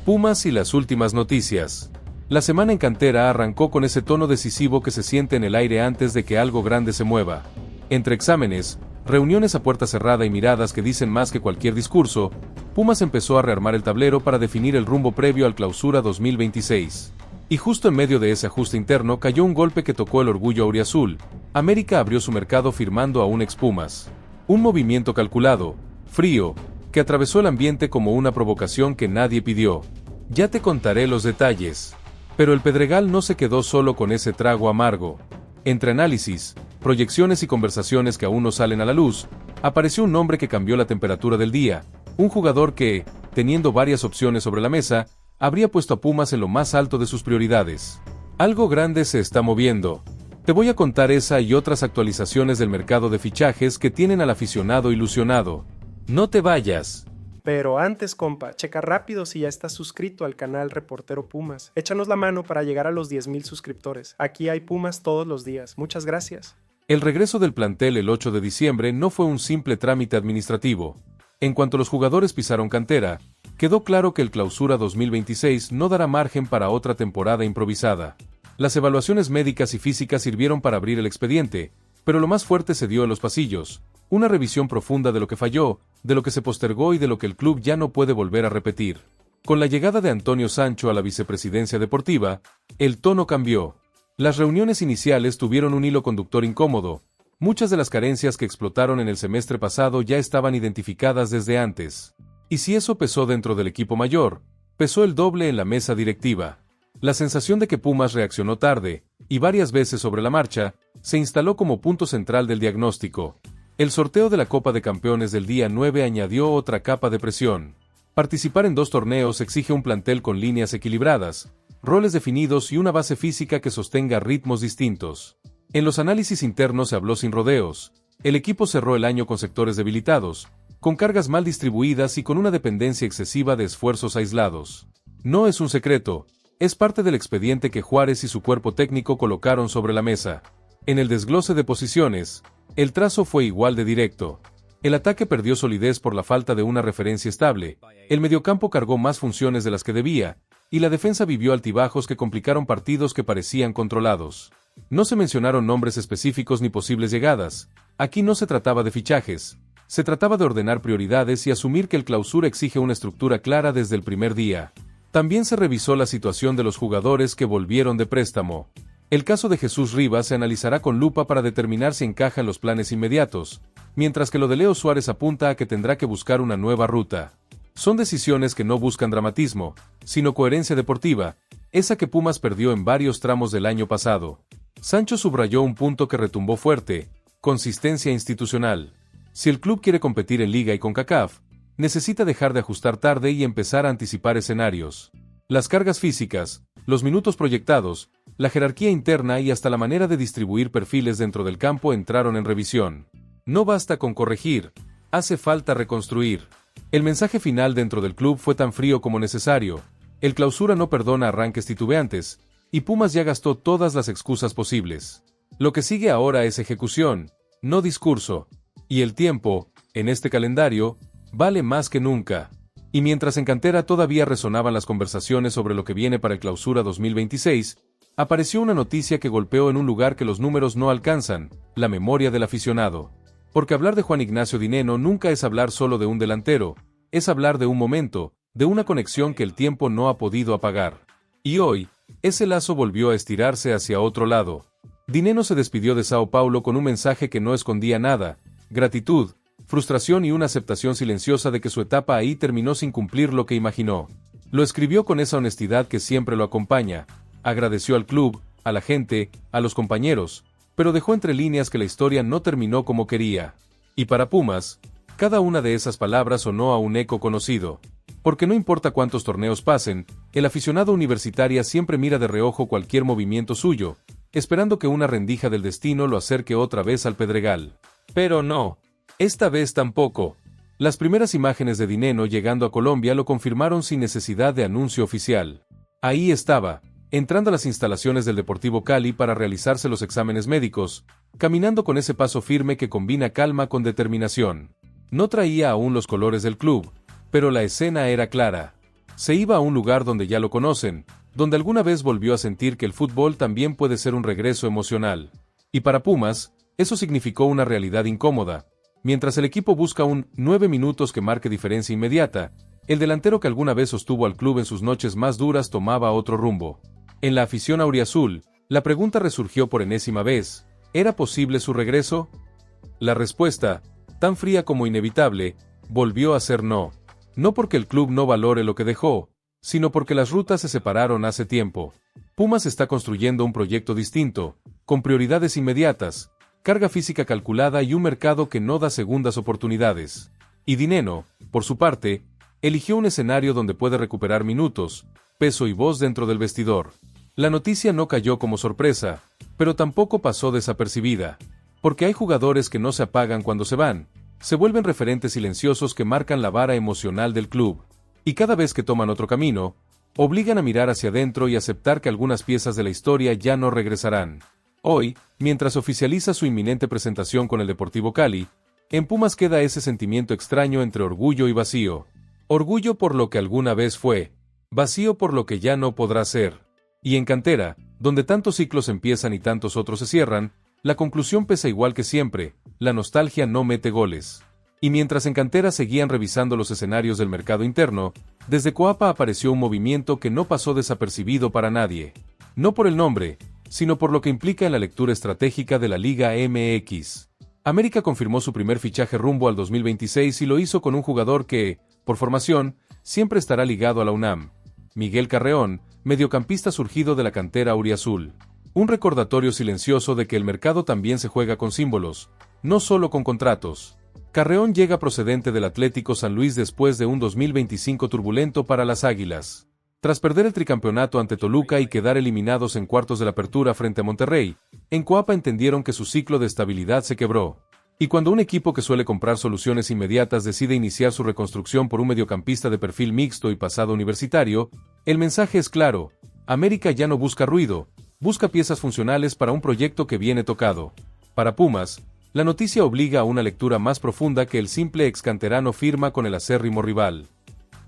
Pumas y las últimas noticias. La semana en cantera arrancó con ese tono decisivo que se siente en el aire antes de que algo grande se mueva. Entre exámenes, reuniones a puerta cerrada y miradas que dicen más que cualquier discurso, Pumas empezó a rearmar el tablero para definir el rumbo previo al Clausura 2026. Y justo en medio de ese ajuste interno cayó un golpe que tocó el orgullo auriazul. América abrió su mercado firmando a un ex Pumas. Un movimiento calculado, frío, que atravesó el ambiente como una provocación que nadie pidió. Ya te contaré los detalles. Pero el Pedregal no se quedó solo con ese trago amargo. Entre análisis, proyecciones y conversaciones que aún no salen a la luz, apareció un nombre que cambió la temperatura del día, un jugador que, teniendo varias opciones sobre la mesa, habría puesto a Pumas en lo más alto de sus prioridades. Algo grande se está moviendo. Te voy a contar esa y otras actualizaciones del mercado de fichajes que tienen al aficionado ilusionado. No te vayas. Pero antes, compa, checa rápido si ya estás suscrito al canal Reportero Pumas. Échanos la mano para llegar a los 10,000 suscriptores. Aquí hay Pumas todos los días. Muchas gracias. El regreso del plantel el 8 de diciembre no fue un simple trámite administrativo. En cuanto los jugadores pisaron cantera, quedó claro que el Clausura 2026 no dará margen para otra temporada improvisada. Las evaluaciones médicas y físicas sirvieron para abrir el expediente, pero lo más fuerte se dio en los pasillos. Una revisión profunda de lo que falló, de lo que se postergó y de lo que el club ya no puede volver a repetir. Con la llegada de Antonio Sancho a la vicepresidencia deportiva, el tono cambió. Las reuniones iniciales tuvieron un hilo conductor incómodo. Muchas de las carencias que explotaron en el semestre pasado ya estaban identificadas desde antes. Y si eso pesó dentro del equipo mayor, pesó el doble en la mesa directiva. La sensación de que Pumas reaccionó tarde, y varias veces sobre la marcha, se instaló como punto central del diagnóstico. El sorteo de la Copa de Campeones del día 9 añadió otra capa de presión. Participar en 2 torneos exige un plantel con líneas equilibradas, roles definidos y una base física que sostenga ritmos distintos. En los análisis internos se habló sin rodeos. El equipo cerró el año con sectores debilitados, con cargas mal distribuidas y con una dependencia excesiva de esfuerzos aislados. No es un secreto, es parte del expediente que Juárez y su cuerpo técnico colocaron sobre la mesa. En el desglose de posiciones, el trazo fue igual de directo. El ataque perdió solidez por la falta de una referencia estable, el mediocampo cargó más funciones de las que debía, y la defensa vivió altibajos que complicaron partidos que parecían controlados. No se mencionaron nombres específicos ni posibles llegadas. Aquí no se trataba de fichajes. Se trataba de ordenar prioridades y asumir que el Clausura exige una estructura clara desde el primer día. También se revisó la situación de los jugadores que volvieron de préstamo. El caso de Jesús Rivas se analizará con lupa para determinar si encaja en los planes inmediatos, mientras que lo de Leo Suárez apunta a que tendrá que buscar una nueva ruta. Son decisiones que no buscan dramatismo, sino coherencia deportiva, esa que Pumas perdió en varios tramos del año pasado. Sancho subrayó un punto que retumbó fuerte: consistencia institucional. Si el club quiere competir en Liga y CONCACAF, necesita dejar de ajustar tarde y empezar a anticipar escenarios. Las cargas físicas, los minutos proyectados, la jerarquía interna y hasta la manera de distribuir perfiles dentro del campo entraron en revisión. No basta con corregir, hace falta reconstruir. El mensaje final dentro del club fue tan frío como necesario. El Clausura no perdona arranques titubeantes, y Pumas ya gastó todas las excusas posibles. Lo que sigue ahora es ejecución, no discurso. Y el tiempo, en este calendario, vale más que nunca. Y mientras en cantera todavía resonaban las conversaciones sobre lo que viene para el Clausura 2026, apareció una noticia que golpeó en un lugar que los números no alcanzan: la memoria del aficionado. Porque hablar de Juan Ignacio Dineno nunca es hablar solo de un delantero, es hablar de un momento, de una conexión que el tiempo no ha podido apagar. Y hoy, ese lazo volvió a estirarse hacia otro lado. Dineno se despidió de Sao Paulo con un mensaje que no escondía nada: gratitud, frustración y una aceptación silenciosa de que su etapa ahí terminó sin cumplir lo que imaginó. Lo escribió con esa honestidad que siempre lo acompaña. Agradeció al club, a la gente, a los compañeros, pero dejó entre líneas que la historia no terminó como quería. Y para Pumas, cada una de esas palabras sonó a un eco conocido. Porque no importa cuántos torneos pasen, el aficionado universitario siempre mira de reojo cualquier movimiento suyo, esperando que una rendija del destino lo acerque otra vez al Pedregal. Pero no. Esta vez tampoco. Las primeras imágenes de Dineno llegando a Colombia lo confirmaron sin necesidad de anuncio oficial. Ahí estaba, entrando a las instalaciones del Deportivo Cali para realizarse los exámenes médicos, caminando con ese paso firme que combina calma con determinación. No traía aún los colores del club, pero la escena era clara. Se iba a un lugar donde ya lo conocen, donde alguna vez volvió a sentir que el fútbol también puede ser un regreso emocional. Y para Pumas, eso significó una realidad incómoda. Mientras el equipo busca un 9 minutos que marque diferencia inmediata, el delantero que alguna vez sostuvo al club en sus noches más duras tomaba otro rumbo. En la afición auriazul, la pregunta resurgió por enésima vez: ¿era posible su regreso? La respuesta, tan fría como inevitable, volvió a ser no. No porque el club no valore lo que dejó, sino porque las rutas se separaron hace tiempo. Pumas está construyendo un proyecto distinto, con prioridades inmediatas, carga física calculada y un mercado que no da segundas oportunidades. Y Dineno, por su parte, eligió un escenario donde puede recuperar minutos, peso y voz dentro del vestidor. La noticia no cayó como sorpresa, pero tampoco pasó desapercibida, porque hay jugadores que no se apagan cuando se van, se vuelven referentes silenciosos que marcan la vara emocional del club, y cada vez que toman otro camino, obligan a mirar hacia adentro y aceptar que algunas piezas de la historia ya no regresarán. Hoy, mientras oficializa su inminente presentación con el Deportivo Cali, en Pumas queda ese sentimiento extraño entre orgullo y vacío. Orgullo por lo que alguna vez fue, vacío por lo que ya no podrá ser. Y en cantera, donde tantos ciclos empiezan y tantos otros se cierran, la conclusión pesa igual que siempre: la nostalgia no mete goles. Y mientras en cantera seguían revisando los escenarios del mercado interno, desde Coapa apareció un movimiento que no pasó desapercibido para nadie. No por el nombre, sino por lo que implica en la lectura estratégica de la Liga MX. América confirmó su primer fichaje rumbo al 2026 y lo hizo con un jugador que, por formación, siempre estará ligado a la UNAM: Miguel Carreón, mediocampista surgido de la cantera auriazul. Un recordatorio silencioso de que el mercado también se juega con símbolos, no solo con contratos. Carreón llega procedente del Atlético San Luis después de un 2025 turbulento para las Águilas. Tras perder el tricampeonato ante Toluca y quedar eliminados en cuartos de la apertura frente a Monterrey, en Coapa entendieron que su ciclo de estabilidad se quebró. Y cuando un equipo que suele comprar soluciones inmediatas decide iniciar su reconstrucción por un mediocampista de perfil mixto y pasado universitario, el mensaje es claro: América ya no busca ruido, busca piezas funcionales para un proyecto que viene tocado. Para Pumas, la noticia obliga a una lectura más profunda que el simple excanterano firma con el acérrimo rival.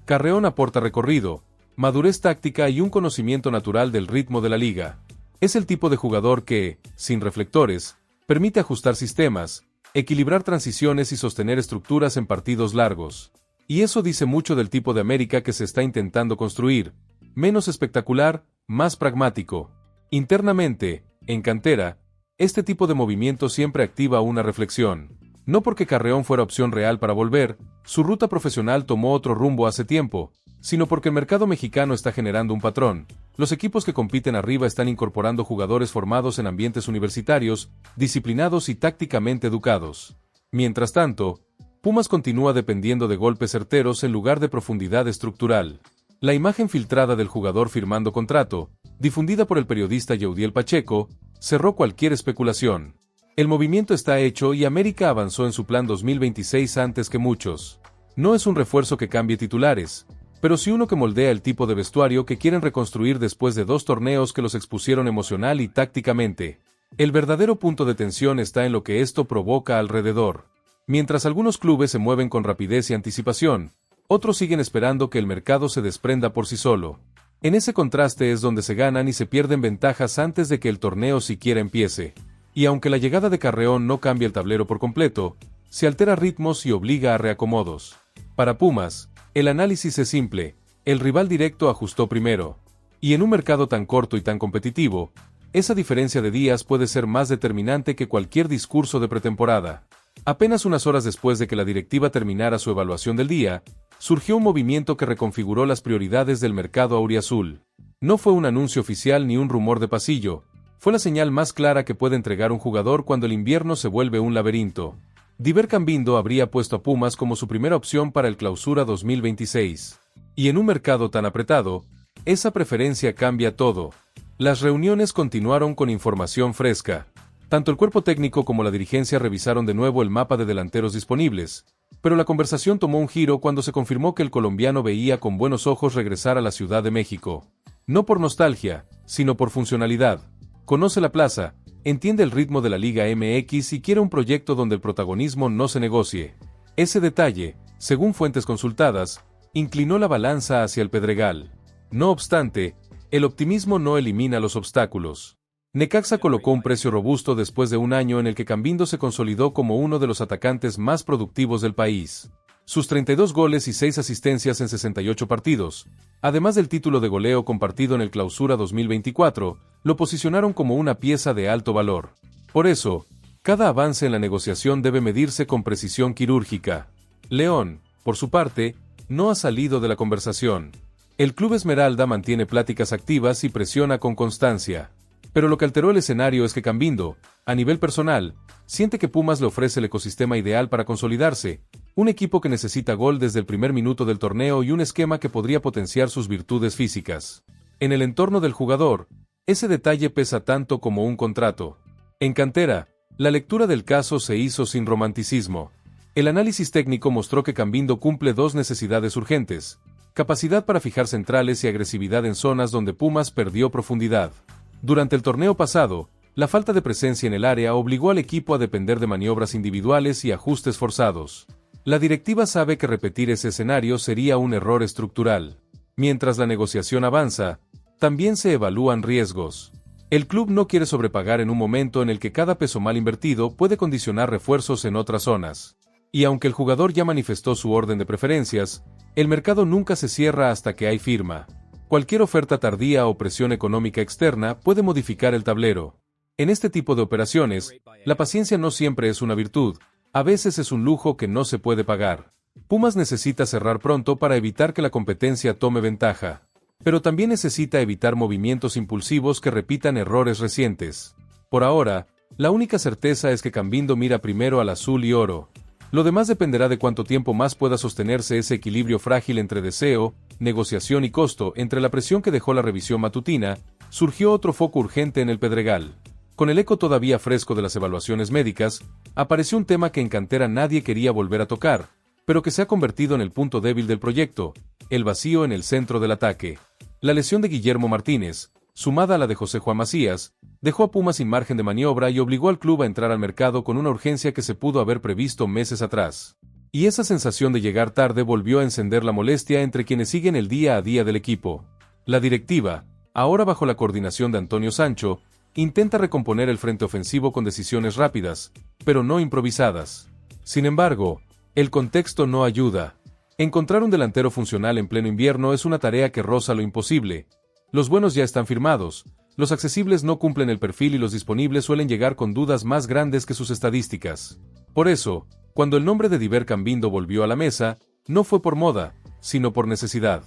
Carreón aporta recorrido, madurez táctica y un conocimiento natural del ritmo de la liga. Es el tipo de jugador que, sin reflectores, permite ajustar sistemas, equilibrar transiciones y sostener estructuras en partidos largos. Y eso dice mucho del tipo de América que se está intentando construir: menos espectacular, más pragmático. Internamente, en cantera, este tipo de movimiento siempre activa una reflexión. No porque Carreón fuera opción real para volver, su ruta profesional tomó otro rumbo hace tiempo, sino porque el mercado mexicano está generando un patrón. Los equipos que compiten arriba están incorporando jugadores formados en ambientes universitarios, disciplinados y tácticamente educados. Mientras tanto, Pumas continúa dependiendo de golpes certeros en lugar de profundidad estructural. La imagen filtrada del jugador firmando contrato, difundida por el periodista Yeudiel Pacheco, cerró cualquier especulación. El movimiento está hecho y América avanzó en su plan 2026 antes que muchos. No es un refuerzo que cambie titulares, pero sí uno que moldea el tipo de vestuario que quieren reconstruir después de 2 torneos que los expusieron emocional y tácticamente. El verdadero punto de tensión está en lo que esto provoca alrededor. Mientras algunos clubes se mueven con rapidez y anticipación, otros siguen esperando que el mercado se desprenda por sí solo. En ese contraste es donde se ganan y se pierden ventajas antes de que el torneo siquiera empiece. Y aunque la llegada de Carreón no cambia el tablero por completo, se altera ritmos y obliga a reacomodos. Para Pumas, el análisis es simple: el rival directo ajustó primero. Y en un mercado tan corto y tan competitivo, esa diferencia de días puede ser más determinante que cualquier discurso de pretemporada. Apenas unas horas después de que la directiva terminara su evaluación del día, surgió un movimiento que reconfiguró las prioridades del mercado auriazul. No fue un anuncio oficial ni un rumor de pasillo, fue la señal más clara que puede entregar un jugador cuando el invierno se vuelve un laberinto. Diver Cambindo habría puesto a Pumas como su primera opción para el Clausura 2026. Y en un mercado tan apretado, esa preferencia cambia todo. Las reuniones continuaron con información fresca. Tanto el cuerpo técnico como la dirigencia revisaron de nuevo el mapa de delanteros disponibles, pero la conversación tomó un giro cuando se confirmó que el colombiano veía con buenos ojos regresar a la Ciudad de México. No por nostalgia, sino por funcionalidad. Conoce la plaza, entiende el ritmo de la Liga MX y quiere un proyecto donde el protagonismo no se negocie. Ese detalle, según fuentes consultadas, inclinó la balanza hacia el Pedregal. No obstante, el optimismo no elimina los obstáculos. Necaxa colocó un precio robusto después de un año en el que Cambindo se consolidó como uno de los atacantes más productivos del país. Sus 32 goles y 6 asistencias en 68 partidos, además del título de goleo compartido en el Clausura 2024, lo posicionaron como una pieza de alto valor. Por eso, cada avance en la negociación debe medirse con precisión quirúrgica. León, por su parte, no ha salido de la conversación. El Club Esmeralda mantiene pláticas activas y presiona con constancia. Pero lo que alteró el escenario es que Cambindo, a nivel personal, siente que Pumas le ofrece el ecosistema ideal para consolidarse, un equipo que necesita gol desde el primer minuto del torneo y un esquema que podría potenciar sus virtudes físicas. En el entorno del jugador, ese detalle pesa tanto como un contrato. En cantera, la lectura del caso se hizo sin romanticismo. El análisis técnico mostró que Cambindo cumple dos necesidades urgentes: capacidad para fijar centrales y agresividad en zonas donde Pumas perdió profundidad. Durante el torneo pasado, la falta de presencia en el área obligó al equipo a depender de maniobras individuales y ajustes forzados. La directiva sabe que repetir ese escenario sería un error estructural. Mientras la negociación avanza, también se evalúan riesgos. El club no quiere sobrepagar en un momento en el que cada peso mal invertido puede condicionar refuerzos en otras zonas. Y aunque el jugador ya manifestó su orden de preferencias, el mercado nunca se cierra hasta que hay firma. Cualquier oferta tardía o presión económica externa puede modificar el tablero. En este tipo de operaciones, la paciencia no siempre es una virtud, a veces es un lujo que no se puede pagar. Pumas necesita cerrar pronto para evitar que la competencia tome ventaja. Pero también necesita evitar movimientos impulsivos que repitan errores recientes. Por ahora, la única certeza es que Cambindo mira primero al azul y oro. Lo demás dependerá de cuánto tiempo más pueda sostenerse ese equilibrio frágil entre deseo, negociación y costo. Entre la presión que dejó la revisión matutina, surgió otro foco urgente en el Pedregal. Con el eco todavía fresco de las evaluaciones médicas, apareció un tema que en cantera nadie quería volver a tocar, pero que se ha convertido en el punto débil del proyecto: el vacío en el centro del ataque. La lesión de Guillermo Martínez, sumada a la de José Juan Macías, dejó a Pumas sin margen de maniobra y obligó al club a entrar al mercado con una urgencia que se pudo haber previsto meses atrás. Y esa sensación de llegar tarde volvió a encender la molestia entre quienes siguen el día a día del equipo. La directiva, ahora bajo la coordinación de Antonio Sancho, intenta recomponer el frente ofensivo con decisiones rápidas, pero no improvisadas. Sin embargo, el contexto no ayuda. Encontrar un delantero funcional en pleno invierno es una tarea que roza lo imposible. Los buenos ya están firmados, los accesibles no cumplen el perfil y los disponibles suelen llegar con dudas más grandes que sus estadísticas. Por eso, cuando el nombre de Diver Cambindo volvió a la mesa, no fue por moda, sino por necesidad.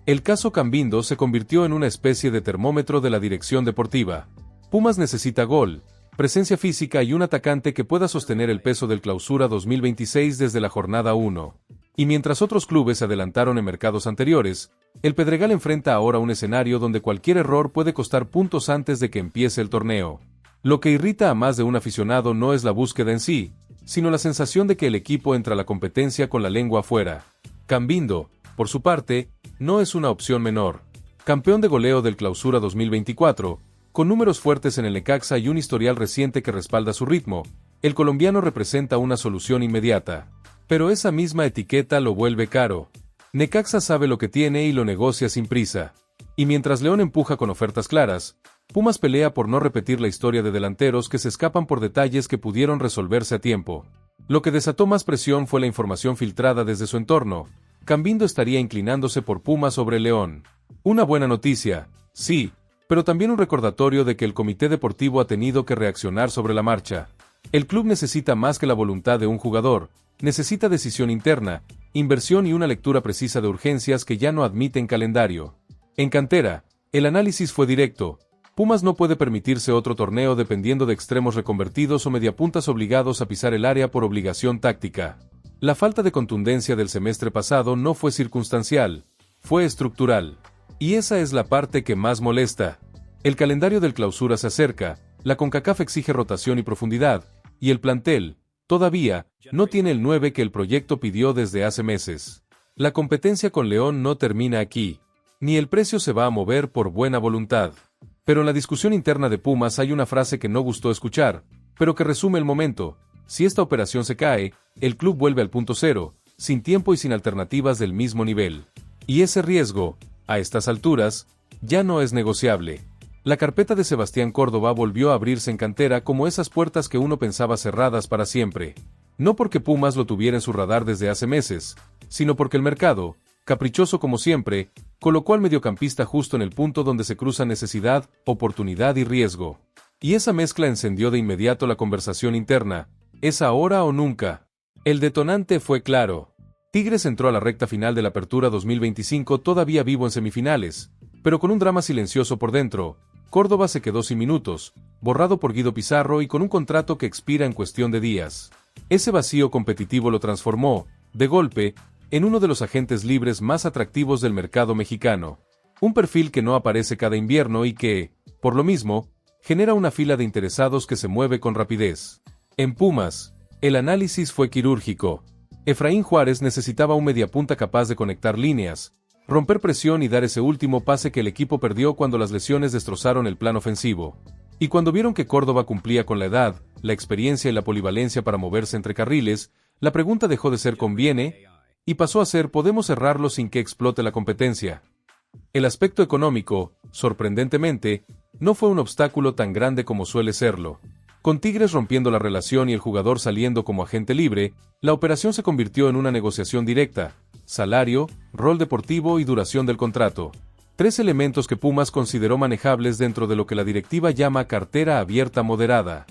El caso Cambindo se convirtió en una especie de termómetro de la dirección deportiva. Pumas necesita gol, presencia física y un atacante que pueda sostener el peso del Clausura 2026 desde la jornada 1. Y mientras otros clubes se adelantaron en mercados anteriores, el Pedregal enfrenta ahora un escenario donde cualquier error puede costar puntos antes de que empiece el torneo. Lo que irrita a más de un aficionado no es la búsqueda en sí, sino la sensación de que el equipo entra a la competencia con la lengua afuera. Cambindo, por su parte, no es una opción menor. Campeón de goleo del Clausura 2024, con números fuertes en el Necaxa y un historial reciente que respalda su ritmo, el colombiano representa una solución inmediata. Pero esa misma etiqueta lo vuelve caro. Necaxa sabe lo que tiene y lo negocia sin prisa. Y mientras León empuja con ofertas claras, Pumas pelea por no repetir la historia de delanteros que se escapan por detalles que pudieron resolverse a tiempo. Lo que desató más presión fue la información filtrada desde su entorno. Cambindo estaría inclinándose por Pumas sobre León. Una buena noticia, sí, pero también un recordatorio de que el comité deportivo ha tenido que reaccionar sobre la marcha. El club necesita más que la voluntad de un jugador, necesita decisión interna, inversión y una lectura precisa de urgencias que ya no admiten calendario. En cantera, el análisis fue directo. Pumas no puede permitirse otro torneo dependiendo de extremos reconvertidos o mediapuntas obligados a pisar el área por obligación táctica. La falta de contundencia del semestre pasado no fue circunstancial, fue estructural. Y esa es la parte que más molesta. El calendario del Clausura se acerca, la CONCACAF exige rotación y profundidad, y el plantel, todavía, no tiene el 9 que el proyecto pidió desde hace meses. La competencia con León no termina aquí, ni el precio se va a mover por buena voluntad. Pero en la discusión interna de Pumas hay una frase que no gustó escuchar, pero que resume el momento: si esta operación se cae, el club vuelve al punto cero, sin tiempo y sin alternativas del mismo nivel. Y ese riesgo, a estas alturas, ya no es negociable. La carpeta de Sebastián Córdoba volvió a abrirse en cantera como esas puertas que uno pensaba cerradas para siempre. No porque Pumas lo tuviera en su radar desde hace meses, sino porque el mercado, caprichoso como siempre, colocó al mediocampista justo en el punto donde se cruzan necesidad, oportunidad y riesgo. Y esa mezcla encendió de inmediato la conversación interna. ¿Es ahora o nunca? El detonante fue claro. Tigres entró a la recta final de la Apertura 2025 todavía vivo en semifinales, pero con un drama silencioso por dentro. Córdoba se quedó sin minutos, borrado por Guido Pizarro y con un contrato que expira en cuestión de días. Ese vacío competitivo lo transformó, de golpe, en uno de los agentes libres más atractivos del mercado mexicano. Un perfil que no aparece cada invierno y que, por lo mismo, genera una fila de interesados que se mueve con rapidez. En Pumas, el análisis fue quirúrgico. Efraín Juárez necesitaba un mediapunta capaz de conectar líneas, romper presión y dar ese último pase que el equipo perdió cuando las lesiones destrozaron el plan ofensivo. Y cuando vieron que Córdoba cumplía con la edad, la experiencia y la polivalencia para moverse entre carriles, la pregunta dejó de ser ¿conviene? Y pasó a ser ¿podemos cerrarlo sin que explote la competencia? El aspecto económico, sorprendentemente, no fue un obstáculo tan grande como suele serlo. Con Tigres rompiendo la relación y el jugador saliendo como agente libre, la operación se convirtió en una negociación directa: salario, rol deportivo y duración del contrato. 3 elementos que Pumas consideró manejables dentro de lo que la directiva llama cartera abierta moderada.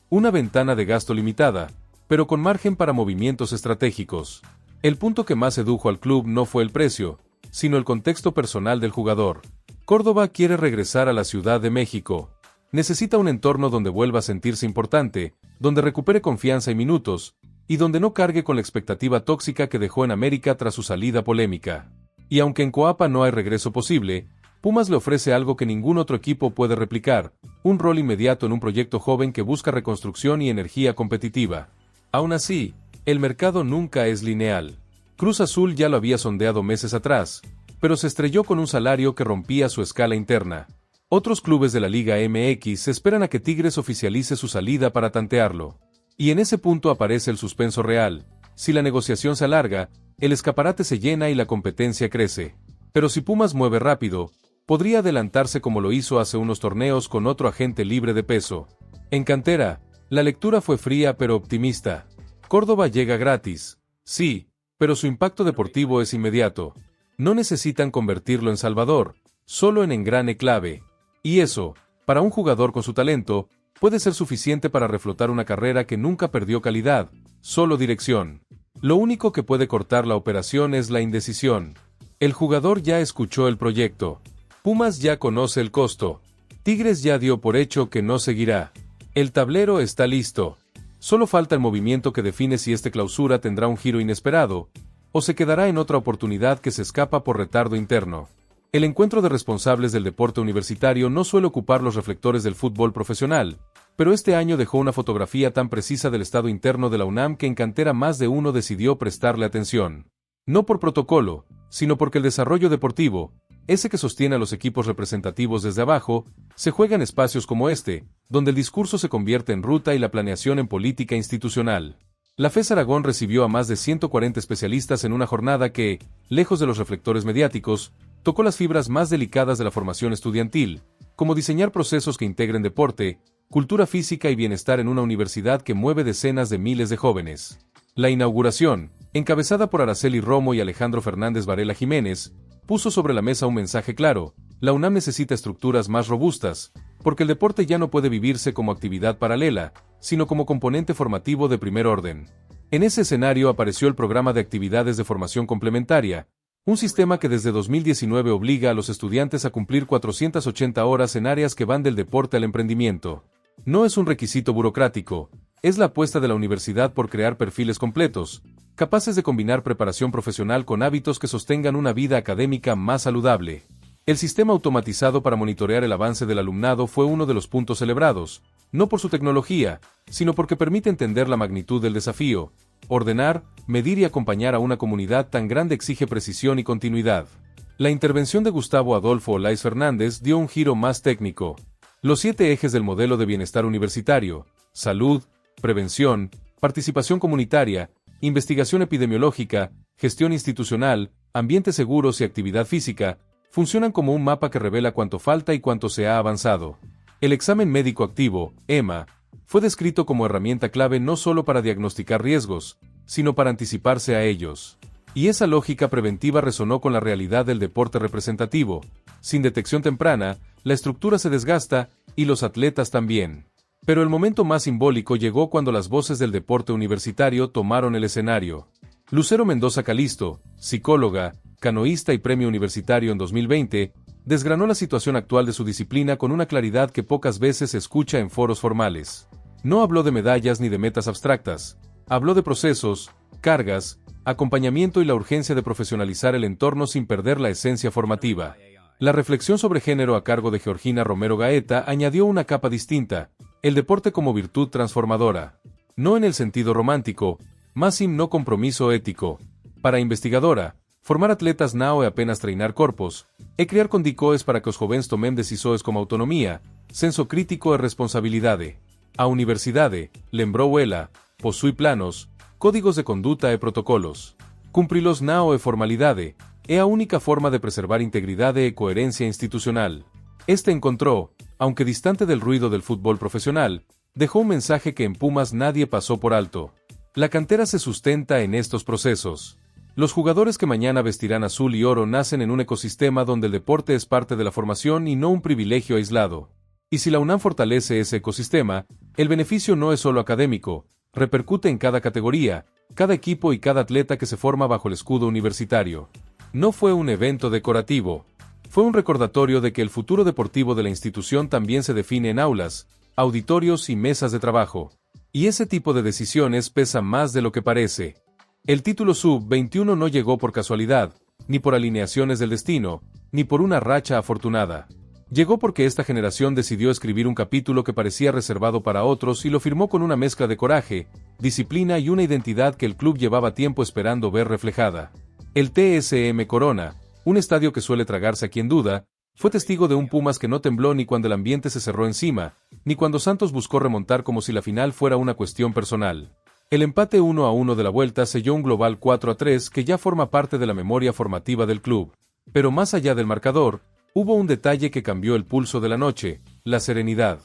Una ventana de gasto limitada, pero con margen para movimientos estratégicos. El punto que más sedujo al club no fue el precio, sino el contexto personal del jugador. Córdoba quiere regresar a la Ciudad de México. Necesita un entorno donde vuelva a sentirse importante, donde recupere confianza y minutos, y donde no cargue con la expectativa tóxica que dejó en América tras su salida polémica. Y aunque en Coapa no hay regreso posible, Pumas le ofrece algo que ningún otro equipo puede replicar: un rol inmediato en un proyecto joven que busca reconstrucción y energía competitiva. Aún así, el mercado nunca es lineal. Cruz Azul ya lo había sondeado meses atrás, pero se estrelló con un salario que rompía su escala interna. Otros clubes de la Liga MX esperan a que Tigres oficialice su salida para tantearlo. Y en ese punto aparece el suspenso real. Si la negociación se alarga, el escaparate se llena y la competencia crece. Pero si Pumas mueve rápido, podría adelantarse como lo hizo hace unos torneos con otro agente libre de peso. En cantera, la lectura fue fría pero optimista. Córdoba llega gratis, sí, pero su impacto deportivo es inmediato. No necesitan convertirlo en Salvador, solo en engrane clave. Y eso, para un jugador con su talento, puede ser suficiente para reflotar una carrera que nunca perdió calidad, solo dirección. Lo único que puede cortar la operación es la indecisión. El jugador ya escuchó el proyecto. Pumas ya conoce el costo. Tigres ya dio por hecho que no seguirá. El tablero está listo. Solo falta el movimiento que define si esta clausura tendrá un giro inesperado, o se quedará en otra oportunidad que se escapa por retardo interno. El encuentro de responsables del deporte universitario no suele ocupar los reflectores del fútbol profesional, pero este año dejó una fotografía tan precisa del estado interno de la UNAM que en cantera más de uno decidió prestarle atención. No por protocolo, sino porque el desarrollo deportivo, ese que sostiene a los equipos representativos desde abajo, se juega en espacios como este, donde el discurso se convierte en ruta y la planeación en política institucional. La FES Aragón recibió a más de 140 especialistas en una jornada que, lejos de los reflectores mediáticos, tocó las fibras más delicadas de la formación estudiantil, como diseñar procesos que integren deporte, cultura física y bienestar en una universidad que mueve decenas de miles de jóvenes. La inauguración, encabezada por Araceli Romo y Alejandro Fernández Varela Jiménez, puso sobre la mesa un mensaje claro: la UNAM necesita estructuras más robustas, porque el deporte ya no puede vivirse como actividad paralela, sino como componente formativo de primer orden. En ese escenario apareció el programa de actividades de formación complementaria, un sistema que desde 2019 obliga a los estudiantes a cumplir 480 horas en áreas que van del deporte al emprendimiento. No es un requisito burocrático, es la apuesta de la universidad por crear perfiles completos, capaces de combinar preparación profesional con hábitos que sostengan una vida académica más saludable. El sistema automatizado para monitorear el avance del alumnado fue uno de los puntos celebrados, no por su tecnología, sino porque permite entender la magnitud del desafío. Ordenar, medir y acompañar a una comunidad tan grande exige precisión y continuidad. La intervención de Gustavo Adolfo Olaiz Fernández dio un giro más técnico. Los 7 ejes del modelo de bienestar universitario: salud, prevención, participación comunitaria, investigación epidemiológica gestión institucional, ambientes seguros y actividad física, funcionan como un mapa que revela cuánto falta y cuánto se ha avanzado. El examen médico activo, EMA, fue descrito como herramienta clave no solo para diagnosticar riesgos, sino para anticiparse a ellos. Y esa lógica preventiva resonó con la realidad del deporte representativo. Sin detección temprana, la estructura se desgasta, y los atletas también. Pero el momento más simbólico llegó cuando las voces del deporte universitario tomaron el escenario. Lucero Mendoza Calisto, psicóloga, canoísta y premio universitario en 2020, desgranó la situación actual de su disciplina con una claridad que pocas veces se escucha en foros formales. No habló de medallas ni de metas abstractas, habló de procesos, cargas, acompañamiento y la urgencia de profesionalizar el entorno sin perder la esencia formativa. La reflexión sobre género a cargo de Georgina Romero Gaeta añadió una capa distinta, el deporte como virtud transformadora. No en el sentido romántico, más sin no compromiso ético. Para investigadora, formar atletas não é apenas treinar corpos, e criar condições para que os jovens tomem decisões com autonomia, senso crítico e responsabilidade. A universidade, lembrou ela, possui planos, códigos de conduta e protocolos. Cumpri-los não é formalidade, é a única forma de preservar integridade e coherencia institucional. Este encontró, aunque distante del ruido del fútbol profesional, dejó un mensaje que en Pumas nadie pasó por alto. La cantera se sustenta en estos procesos. Los jugadores que mañana vestirán azul y oro nacen en un ecosistema donde el deporte es parte de la formación y no un privilegio aislado. Y si la UNAM fortalece ese ecosistema, el beneficio no es solo académico, repercute en cada categoría, cada equipo y cada atleta que se forma bajo el escudo universitario. No fue un evento decorativo. Fue un recordatorio de que el futuro deportivo de la institución también se define en aulas, auditorios y mesas de trabajo. Y ese tipo de decisiones pesa más de lo que parece. El título Sub-21 no llegó por casualidad, ni por alineaciones del destino, ni por una racha afortunada. Llegó porque esta generación decidió escribir un capítulo que parecía reservado para otros y lo firmó con una mezcla de coraje, disciplina y una identidad que el club llevaba tiempo esperando ver reflejada. El TSM Corona, un estadio que suele tragarse a quien duda, fue testigo de un Pumas que no tembló ni cuando el ambiente se cerró encima, ni cuando Santos buscó remontar como si la final fuera una cuestión personal. El empate 1-1 de la vuelta selló un global 4-3 que ya forma parte de la memoria formativa del club. Pero más allá del marcador, hubo un detalle que cambió el pulso de la noche, la serenidad.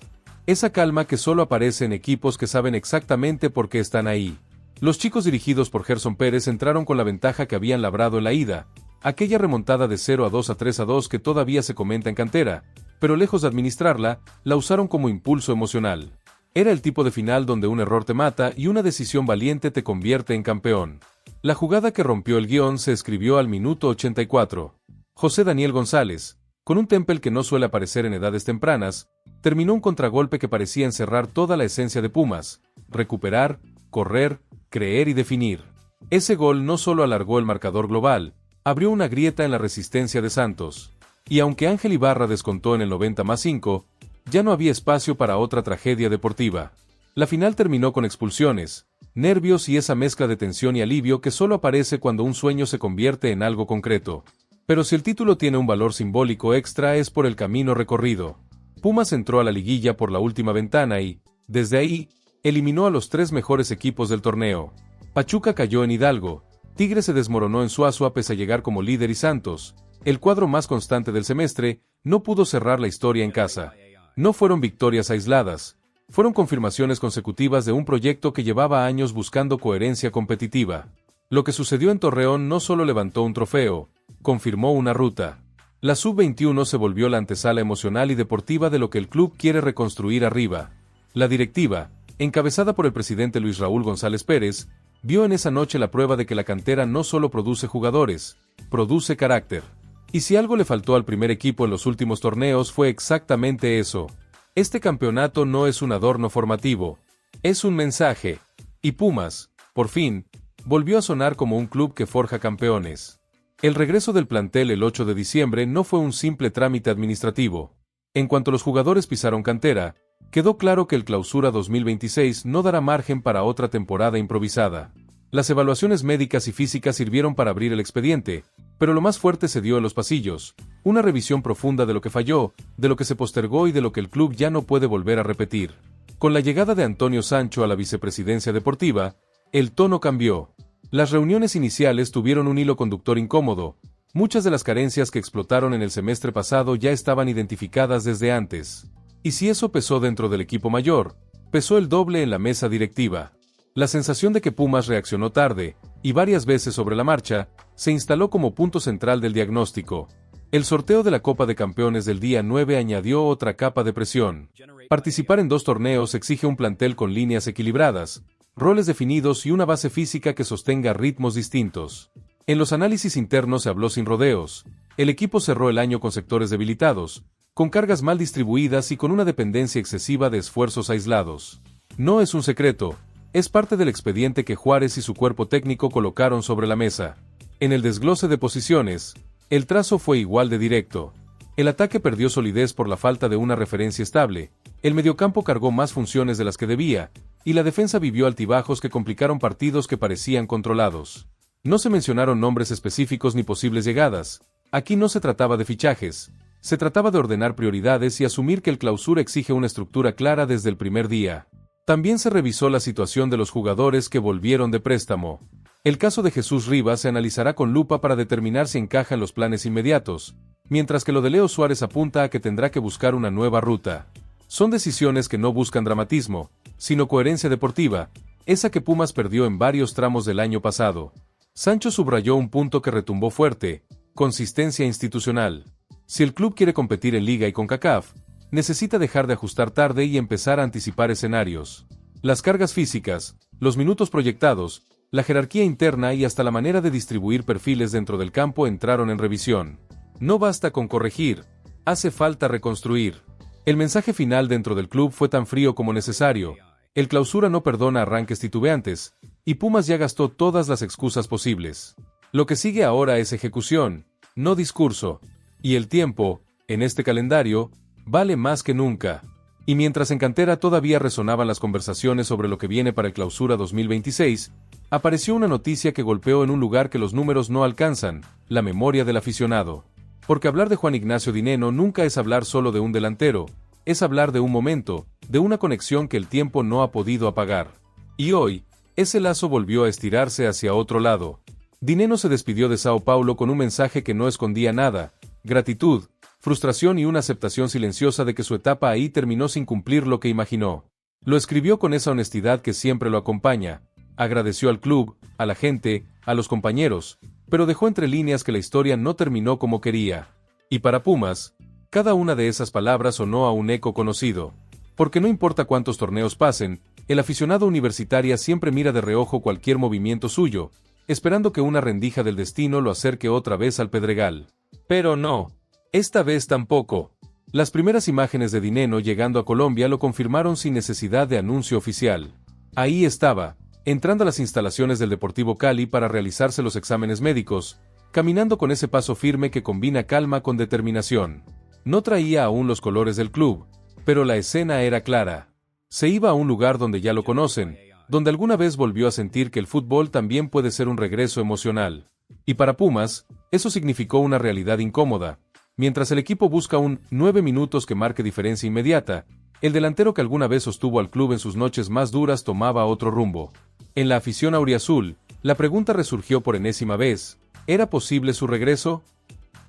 Esa calma que solo aparece en equipos que saben exactamente por qué están ahí. Los chicos dirigidos por Gerson Pérez entraron con la ventaja que habían labrado en la ida, aquella remontada de 0-2 a 3-2 que todavía se comenta en cantera, pero lejos de administrarla, la usaron como impulso emocional. Era el tipo de final donde un error te mata y una decisión valiente te convierte en campeón. La jugada que rompió el guión se escribió al minuto 84. José Daniel González, con un temple que no suele aparecer en edades tempranas, terminó un contragolpe que parecía encerrar toda la esencia de Pumas: recuperar, correr, creer y definir. Ese gol no solo alargó el marcador global, abrió una grieta en la resistencia de Santos. Y aunque Ángel Ibarra descontó en el 90+5, ya no había espacio para otra tragedia deportiva. La final terminó con expulsiones, nervios y esa mezcla de tensión y alivio que solo aparece cuando un sueño se convierte en algo concreto. Pero si el título tiene un valor simbólico extra es por el camino recorrido. Pumas entró a la liguilla por la última ventana y, desde ahí, eliminó a los 3 mejores equipos del torneo. Pachuca cayó en Hidalgo, Tigre se desmoronó en Suazua pese a llegar como líder y Santos, el cuadro más constante del semestre, no pudo cerrar la historia en casa. No fueron victorias aisladas, fueron confirmaciones consecutivas de un proyecto que llevaba años buscando coherencia competitiva. Lo que sucedió en Torreón no solo levantó un trofeo, confirmó una ruta. La Sub-21 se volvió la antesala emocional y deportiva de lo que el club quiere reconstruir arriba. La directiva, encabezada por el presidente Luis Raúl González Pérez, vio en esa noche la prueba de que la cantera no solo produce jugadores, produce carácter. Y si algo le faltó al primer equipo en los últimos torneos fue exactamente eso. Este campeonato no es un adorno formativo, es un mensaje. Y Pumas, por fin, volvió a sonar como un club que forja campeones. El regreso del plantel el 8 de diciembre no fue un simple trámite administrativo. En cuanto los jugadores pisaron cantera, quedó claro que el Clausura 2026 no dará margen para otra temporada improvisada. Las evaluaciones médicas y físicas sirvieron para abrir el expediente, pero lo más fuerte se dio en los pasillos, una revisión profunda de lo que falló, de lo que se postergó y de lo que el club ya no puede volver a repetir. Con la llegada de Antonio Sancho a la vicepresidencia deportiva, el tono cambió. Las reuniones iniciales tuvieron un hilo conductor incómodo. Muchas de las carencias que explotaron en el semestre pasado ya estaban identificadas desde antes. Y si eso pesó dentro del equipo mayor, pesó el doble en la mesa directiva. La sensación de que Pumas reaccionó tarde, y varias veces sobre la marcha, se instaló como punto central del diagnóstico. El sorteo de la Copa de Campeones del día 9 añadió otra capa de presión. Participar en 2 torneos exige un plantel con líneas equilibradas, roles definidos y una base física que sostenga ritmos distintos. En los análisis internos se habló sin rodeos. El equipo cerró el año con sectores debilitados, con cargas mal distribuidas y con una dependencia excesiva de esfuerzos aislados. No es un secreto, es parte del expediente que Juárez y su cuerpo técnico colocaron sobre la mesa. En el desglose de posiciones, el trazo fue igual de directo. El ataque perdió solidez por la falta de una referencia estable, el mediocampo cargó más funciones de las que debía, y la defensa vivió altibajos que complicaron partidos que parecían controlados. No se mencionaron nombres específicos ni posibles llegadas. Aquí no se trataba de fichajes. Se trataba de ordenar prioridades y asumir que el clausura exige una estructura clara desde el primer día. También se revisó la situación de los jugadores que volvieron de préstamo. El caso de Jesús Rivas se analizará con lupa para determinar si encaja en los planes inmediatos, mientras que lo de Leo Suárez apunta a que tendrá que buscar una nueva ruta. Son decisiones que no buscan dramatismo, sino coherencia deportiva, esa que Pumas perdió en varios tramos del año pasado. Sancho subrayó un punto que retumbó fuerte: consistencia institucional. Si el club quiere competir en Liga y CONCACAF, necesita dejar de ajustar tarde y empezar a anticipar escenarios. Las cargas físicas, los minutos proyectados, la jerarquía interna y hasta la manera de distribuir perfiles dentro del campo entraron en revisión. No basta con corregir, hace falta reconstruir. El mensaje final dentro del club fue tan frío como necesario. El clausura no perdona arranques titubeantes, y Pumas ya gastó todas las excusas posibles. Lo que sigue ahora es ejecución, no discurso. Y el tiempo, en este calendario, vale más que nunca. Y mientras en cantera todavía resonaban las conversaciones sobre lo que viene para el clausura 2026, apareció una noticia que golpeó en un lugar que los números no alcanzan: la memoria del aficionado. Porque hablar de Juan Ignacio Dineno nunca es hablar solo de un delantero, es hablar de un momento, de una conexión que el tiempo no ha podido apagar. Y hoy, ese lazo volvió a estirarse hacia otro lado. Dineno se despidió de Sao Paulo con un mensaje que no escondía nada: gratitud, frustración y una aceptación silenciosa de que su etapa ahí terminó sin cumplir lo que imaginó. Lo escribió con esa honestidad que siempre lo acompaña. Agradeció al club, a la gente, a los compañeros, pero dejó entre líneas que la historia no terminó como quería. Y para Pumas, cada una de esas palabras sonó a un eco conocido. Porque no importa cuántos torneos pasen, el aficionado universitario siempre mira de reojo cualquier movimiento suyo, esperando que una rendija del destino lo acerque otra vez al Pedregal. Pero no, esta vez tampoco. Las primeras imágenes de Dineno llegando a Colombia lo confirmaron sin necesidad de anuncio oficial. Ahí estaba, entrando a las instalaciones del Deportivo Cali para realizarse los exámenes médicos, caminando con ese paso firme que combina calma con determinación. No traía aún los colores del club, pero la escena era clara. Se iba a un lugar donde ya lo conocen, donde alguna vez volvió a sentir que el fútbol también puede ser un regreso emocional. Y para Pumas, eso significó una realidad incómoda. Mientras el equipo busca un 9 minutos que marque diferencia inmediata, el delantero que alguna vez sostuvo al club en sus noches más duras tomaba otro rumbo. En la afición auriazul, la pregunta resurgió por enésima vez: ¿era posible su regreso?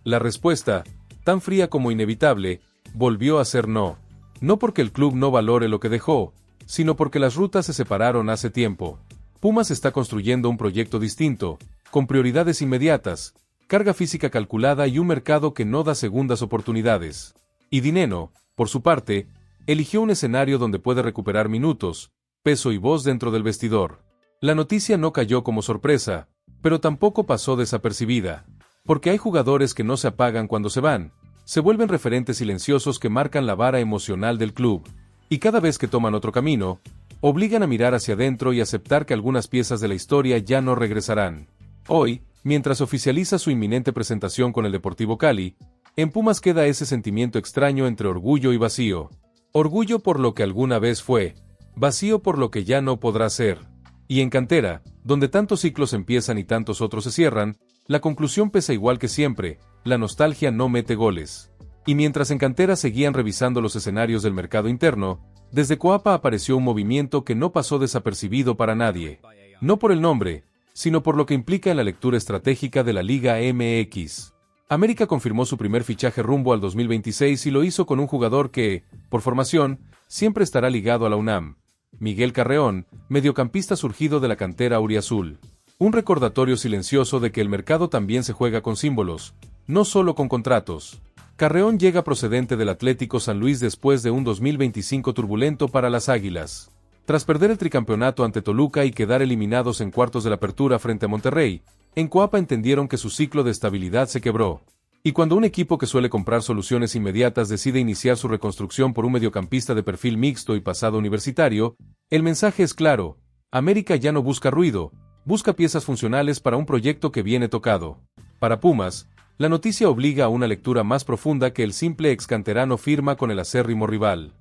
La respuesta, tan fría como inevitable, volvió a ser no. No porque el club no valore lo que dejó, sino porque las rutas se separaron hace tiempo. Pumas está construyendo un proyecto distinto, con prioridades inmediatas, carga física calculada y un mercado que no da segundas oportunidades. Y Dineno, por su parte, eligió un escenario donde puede recuperar minutos, peso y voz dentro del vestidor. La noticia no cayó como sorpresa, pero tampoco pasó desapercibida. Porque hay jugadores que no se apagan cuando se van, se vuelven referentes silenciosos que marcan la vara emocional del club. Y cada vez que toman otro camino, obligan a mirar hacia adentro y aceptar que algunas piezas de la historia ya no regresarán. Hoy, mientras oficializa su inminente presentación con el Deportivo Cali, en Pumas queda ese sentimiento extraño entre orgullo y vacío. Orgullo por lo que alguna vez fue, vacío por lo que ya no podrá ser. Y en cantera, donde tantos ciclos empiezan y tantos otros se cierran, la conclusión pesa igual que siempre: la nostalgia no mete goles. Y mientras en cantera seguían revisando los escenarios del mercado interno, desde Coapa apareció un movimiento que no pasó desapercibido para nadie. No por el nombre, sino por lo que implica en la lectura estratégica de la Liga MX. América confirmó su primer fichaje rumbo al 2026 y lo hizo con un jugador que, por formación, siempre estará ligado a la UNAM. Miguel Carreón, mediocampista surgido de la cantera auriazul. Un recordatorio silencioso de que el mercado también se juega con símbolos, no solo con contratos. Carreón llega procedente del Atlético San Luis después de un 2025 turbulento para las Águilas. Tras perder el tricampeonato ante Toluca y quedar eliminados en cuartos de la apertura frente a Monterrey, en Coapa entendieron que su ciclo de estabilidad se quebró. Y cuando un equipo que suele comprar soluciones inmediatas decide iniciar su reconstrucción por un mediocampista de perfil mixto y pasado universitario, el mensaje es claro: América ya no busca ruido, busca piezas funcionales para un proyecto que viene tocado. Para Pumas, la noticia obliga a una lectura más profunda que el simple excanterano firma con el acérrimo rival.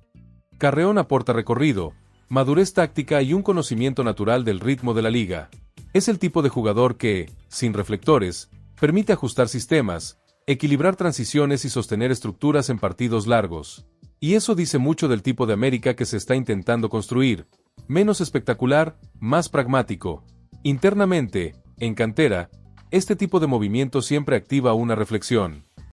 Carreón aporta recorrido, madurez táctica y un conocimiento natural del ritmo de la liga. Es el tipo de jugador que, sin reflectores, permite ajustar sistemas, equilibrar transiciones y sostener estructuras en partidos largos. Y eso dice mucho del tipo de América que se está intentando construir: menos espectacular, más pragmático. Internamente, en cantera, este tipo de movimiento siempre activa una reflexión.